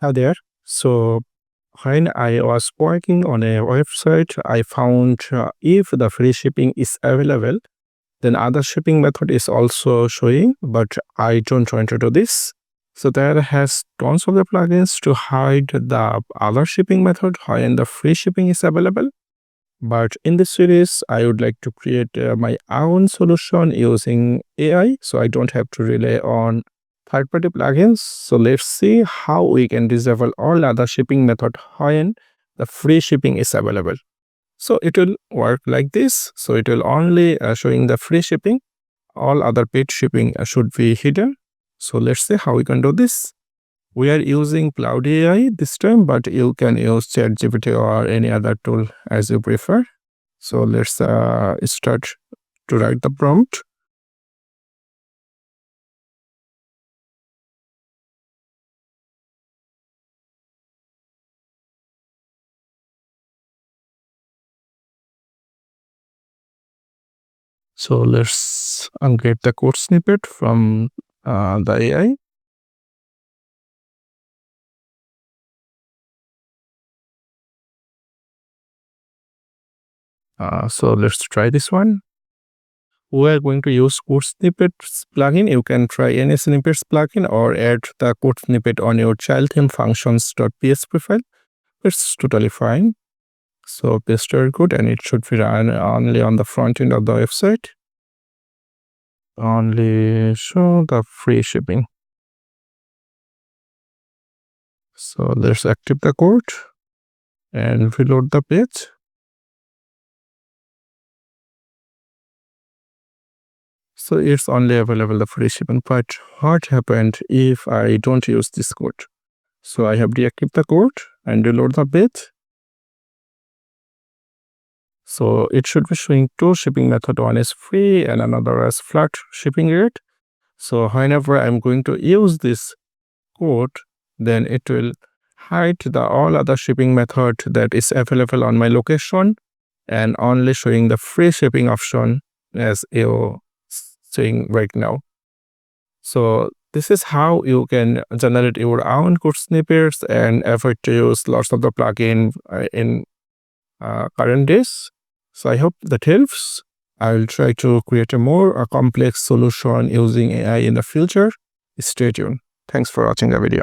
Hi there. So when I was working on a website, I found if the free shipping is available, then other shipping method is also showing, but I don't want to do this. So there has tons of the plugins to hide the other shipping method when the free shipping is available. But in this series, I would like to create my own solution using AI, so I don't have to rely on third-party plugins. So let's see how we can disable all other shipping method when the free shipping is available. So it will work like this. So it will only showing the free shipping. All other paid shipping should be hidden. So let's see how we can do this. We are using Cloud AI this time, but you can use ChatGPT or any other tool as you prefer. So let's start to write the prompt. So let's get the code snippet from the AI. So let's try this one. We are going to use code snippets plugin. You can try any snippets plugin or add the code snippet on your child theme functions.php file. It's totally fine. So paste your code and it should be run only on the front end of the website. Only show the free shipping. So let's active the code and reload the page. So it's only available the free shipping. But what happened if I don't use this code? So I have deactivated the code and reload the page. So it should be showing two shipping method. One is free and another is flat shipping rate. So whenever I'm going to use this code, then it will hide the all other shipping method that is available on my location and only showing the free shipping option as you seeing right now. So this is how you can generate your own code snippets and avoid to use lots of the plugin in current days. So I hope that helps. I'll try to create a more complex solution using AI in the future. Stay tuned. Thanks for watching the video.